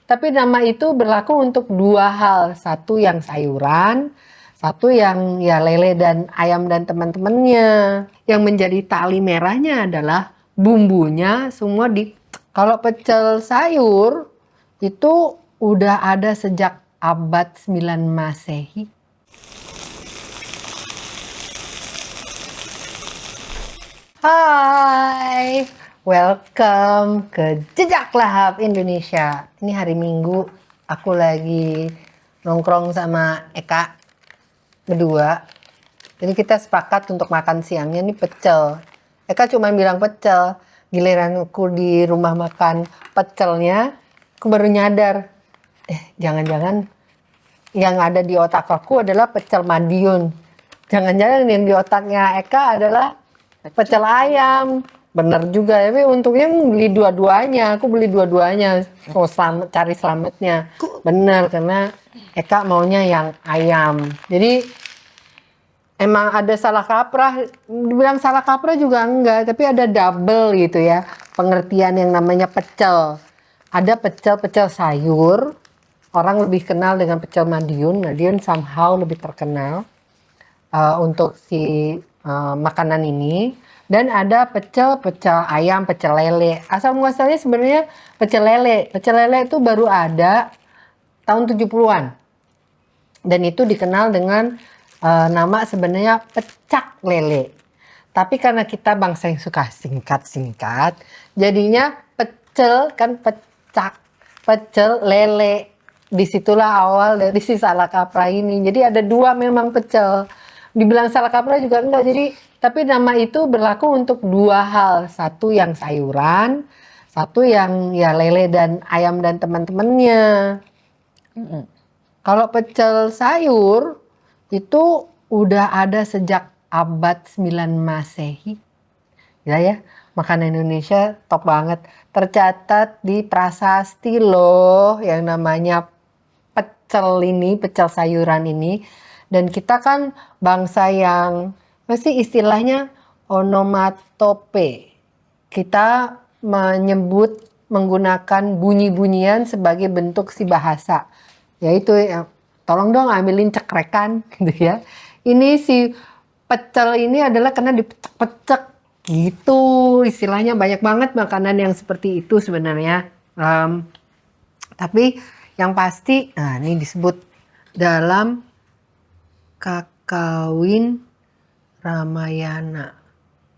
Tapi nama itu berlaku untuk dua hal. Satu yang sayuran, satu yang ya lele dan ayam dan teman-temannya. Yang menjadi tali merahnya adalah bumbunya semua di... Kalau pecel sayur itu udah ada sejak abad 9 Masehi. Hai, welcome ke Jejak Lahap Indonesia. Ini hari Minggu, aku lagi nongkrong sama Eka berdua. Jadi kita sepakat untuk makan siangnya nih pecel. Eka cuma bilang pecel, giliran aku di rumah makan pecelnya, aku baru nyadar, jangan-jangan yang ada di otak aku adalah pecel Madiun. Jangan-jangan yang di otaknya Eka adalah pecel ayam. Bener juga, tapi untungnya beli dua-duanya. Aku beli dua-duanya. Oh, cari selamatnya. Bener, karena Eka maunya yang ayam. Jadi emang ada salah kaprah. Dibilang salah kaprah juga enggak, tapi ada double gitu ya. Pengertian yang namanya pecel. Ada pecel-pecel sayur. Orang lebih kenal dengan pecel Madiun. Madiun somehow lebih terkenal untuk si makanan ini. Dan ada pecel ayam, pecel lele. Asal muasalnya sebenarnya pecel lele. Pecel lele itu baru ada tahun 70-an. Dan itu dikenal dengan nama sebenarnya pecak lele. Tapi karena kita bangsa yang suka singkat-singkat, jadinya pecel kan pecak, pecel lele. Disitulah awal dari si salah kaprah ini. Jadi ada dua memang pecel. Dibilang salah kaprah juga enggak. Jadi tapi nama itu berlaku untuk dua hal. Satu yang sayuran, satu yang ya lele dan ayam dan teman-temannya. Kalau pecel sayur itu udah ada sejak abad 9 Masehi. Ya, makanan Indonesia top banget. Tercatat di prasasti loh yang namanya pecel ini, pecel sayuran ini. Dan kita kan bangsa yang masih istilahnya onomatope. Kita menyebut menggunakan bunyi-bunyian sebagai bentuk si bahasa. Yaitu tolong dong ambilin cekrekan gitu ya. Ini si pecel ini adalah karena dipecek-pecek gitu. Istilahnya banyak banget makanan yang seperti itu sebenarnya. Tapi yang pasti, nah ini disebut dalam Kakawin Ramayana.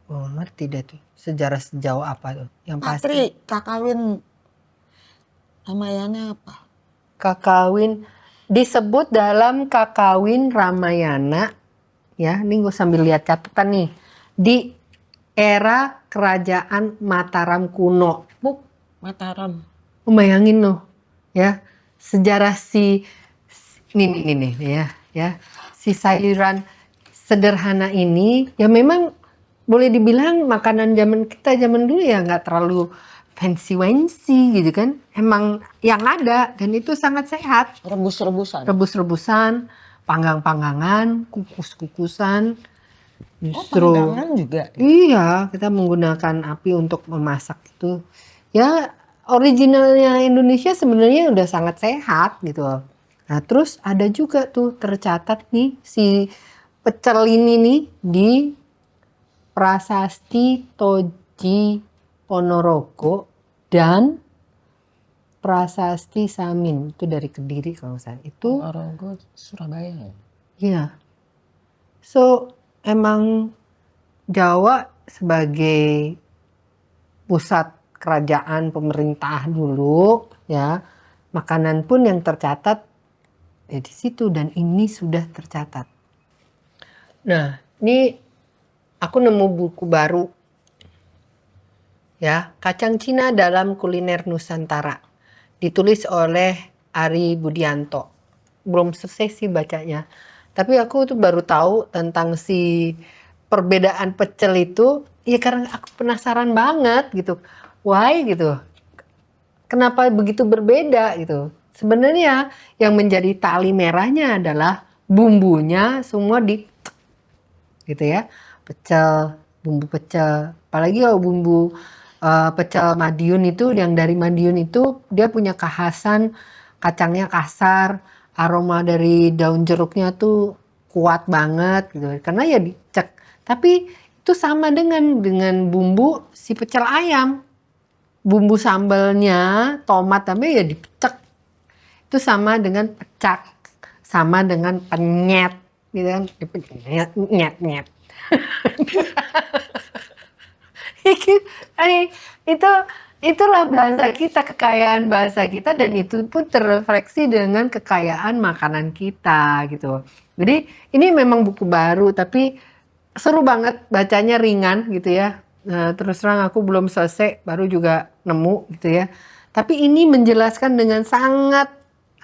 Oh, ngerti deh tuh. Sejarah sejauh apa tuh? Yang pasti. Patri, Kakawin Ramayana apa? Kakawin disebut dalam Kakawin Ramayana. Ya, ini gue sambil lihat catatan nih. Di era kerajaan Mataram kuno. Mataram. Bayangin loh, ya. Sejarah si ini ya. Si sayuran sederhana ini ya memang boleh dibilang makanan zaman dulu ya nggak terlalu fancy gitu kan. Emang yang ada dan itu sangat sehat. Rebus-rebusan, panggang-panggangan, kukus-kukusan. Justru panggangan juga. Iya, kita menggunakan api untuk memasak itu. Ya originalnya Indonesia sebenarnya udah sangat sehat gitu. Nah terus ada juga tuh tercatat nih si pecel ini nih di Prasasti Toji Ponorogo dan Prasasti Samin itu dari Kediri kalau nggak salah. Itu Ponorogo, Surabaya. iya. So emang Jawa sebagai pusat kerajaan pemerintah dulu ya, makanan pun yang tercatat di situ dan ini sudah tercatat. Nah, ini aku nemu buku baru ya, Kacang Cina dalam Kuliner Nusantara. Ditulis oleh Ari Budianto. Belum selesai sih bacanya. Tapi aku tuh baru tahu tentang si perbedaan pecel itu ya karena aku penasaran banget gitu. Why gitu. Kenapa begitu berbeda gitu. Sebenarnya yang menjadi tali merahnya adalah bumbunya semua di gitu ya. Pecel, bumbu pecel. Apalagi kalau bumbu pecel Madiun itu, yang dari Madiun itu dia punya kekhasan kacangnya kasar, aroma dari daun jeruknya tuh kuat banget gitu. Karena ya dicek. Tapi itu sama dengan bumbu si pecel ayam. Bumbu sambalnya, tomat tapi ya dipecek. Itu sama dengan pecak, sama dengan penyet, gitu kan? Nyet, nyet, nyet. itu itulah bahasa kita, kekayaan bahasa kita, dan itu pun terrefleksi dengan kekayaan makanan kita gitu. Jadi ini memang buku baru tapi seru banget, bacanya ringan gitu ya. Nah, terus terang aku belum selesai, baru juga nemu gitu ya. Tapi ini menjelaskan dengan sangat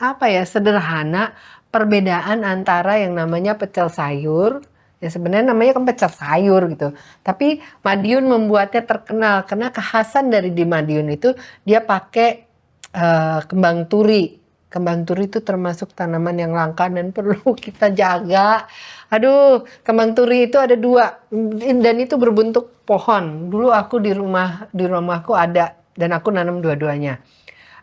apa ya, sederhana perbedaan antara yang namanya pecel sayur. Ya sebenarnya namanya kan pecel sayur gitu. Tapi Madiun membuatnya terkenal karena kekhasan dari di Madiun itu dia pakai kembang turi. Kembang turi itu termasuk tanaman yang langka dan perlu kita jaga. Aduh, kembang turi itu ada 2 dan itu berbentuk pohon. Dulu aku di rumahku ada, dan aku nanam dua-duanya.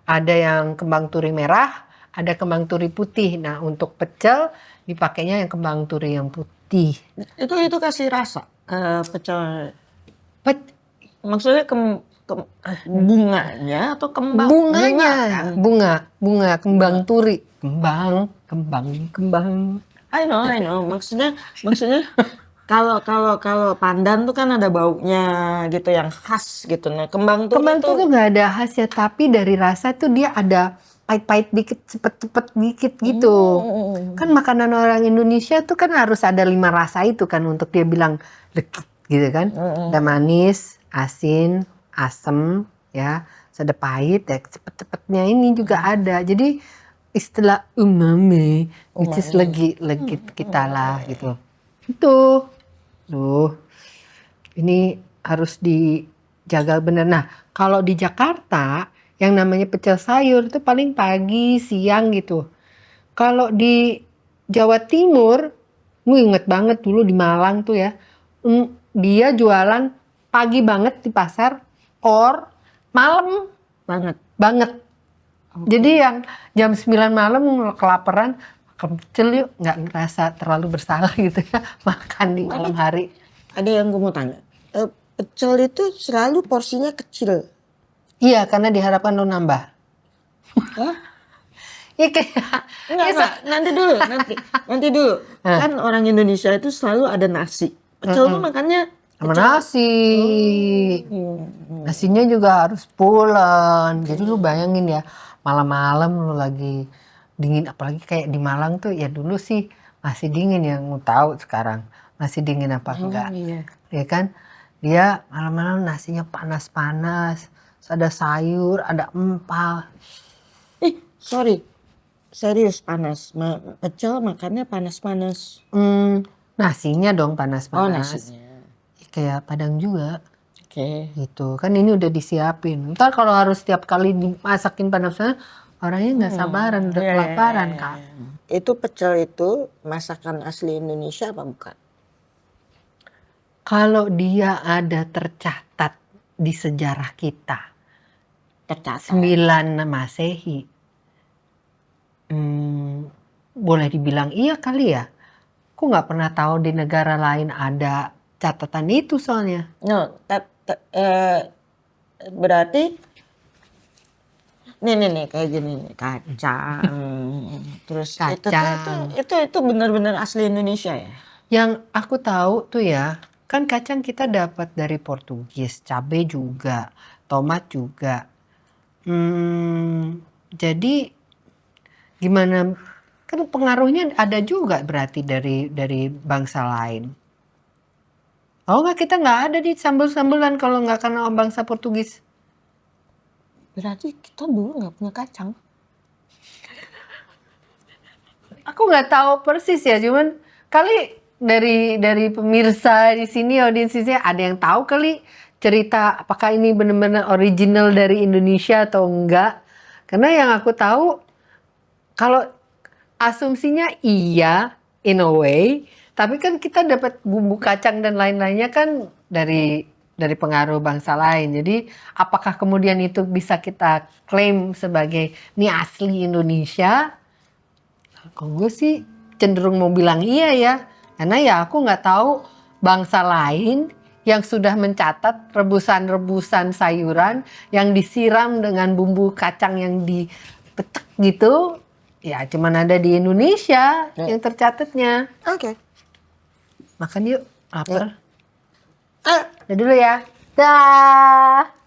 Ada yang kembang turi merah, ada kembang turi putih. Nah, untuk pecel dipakainya yang kembang turi yang putih. Itu kasih rasa pecel. Pet- Maksudnya bunganya atau kembang? Bunganya, kan? bunga kembang turi. Kembang. I know. Maksudnya kalau pandan tuh kan ada baunya gitu yang khas gitu. Nah, kembang Kembang tuh turi nggak ada khasnya, tapi dari rasa tuh dia ada pahit-pahit dikit, cepet-cepet dikit gitu. Kan makanan orang Indonesia tuh kan harus ada 5 rasa itu kan untuk dia bilang legit gitu kan. Ada manis, asin, asem, ya, ada pahit, ya cepet-cepetnya ini juga ada. Jadi istilah umami, which is legit kita lah gitu. Itu, tuh, ini harus dijaga benar. Nah, kalau di Jakarta yang namanya pecel sayur itu paling pagi, siang gitu. Kalau di Jawa Timur, gue inget banget dulu di Malang tuh ya, dia jualan pagi banget di pasar, or malam banget. Jadi yang jam 9 malam kelaparan, makan pecel yuk, nggak ngerasa terlalu bersalah gitu ya, makan di malam hari. Ada yang gue mau tanya. Pecel itu selalu porsinya kecil. Iya, karena diharapkan lo nambah. Hah? Iya kayak Enggak. Nanti dulu. Kan orang Indonesia itu selalu ada nasi. Pecel tuh makannya sama nasi. Nasinya juga harus pulen. Jadi lu bayangin ya, malam-malam lu lagi dingin, apalagi kayak di Malang tuh ya dulu sih masih dingin ya, mau tahu sekarang masih dingin apa enggak. Ya kan? Dia malam-malam nasinya panas-panas, ada sayur, ada empal. Sorry. Serius panas. Pecel makannya panas-panas. Nasinya dong panas-panas. Oh, nasinya. Kayak Padang juga. Oke. Gitu. Kan ini udah disiapin. Ntar kalau harus setiap kali dimasakin panas-panas, orangnya nggak sabaran, udah kelaparan kan. Itu pecel itu masakan asli Indonesia apa bukan? Kalau dia ada tercatat di sejarah kita, Tercatat. 9 Masehi, boleh dibilang iya kali ya. Aku nggak pernah tahu di negara lain ada catatan itu soalnya. No, berarti nih kayak gini nih, kacang. Terus Kacang. itu benar-benar asli Indonesia ya? Yang aku tahu tuh ya, kan kacang kita dapat dari Portugis, cabai juga, tomat juga. Jadi gimana? Kan pengaruhnya ada juga berarti dari bangsa lain. Oh nggak, kita nggak ada di sambal-sambalan kalau nggak karena bangsa Portugis. Berarti kita dulu nggak punya kacang. Aku nggak tahu persis ya, cuman kali dari pemirsa di sini, audiensnya ada yang tahu kali cerita apakah ini benar-benar original dari Indonesia atau enggak. Karena yang aku tahu kalau asumsinya iya in a way, tapi kan kita dapat bumbu kacang dan lain-lainnya kan dari dari pengaruh bangsa lain. Jadi apakah kemudian itu bisa kita klaim sebagai ini asli Indonesia? Kalau gue sih cenderung mau bilang iya ya. Karena ya aku nggak tahu bangsa lain yang sudah mencatat rebusan-rebusan sayuran yang disiram dengan bumbu kacang yang dipecek gitu. Ya cuman ada di Indonesia yang tercatatnya. Oke. Makan yuk, lapar. Ah. Udah dulu ya. Dah.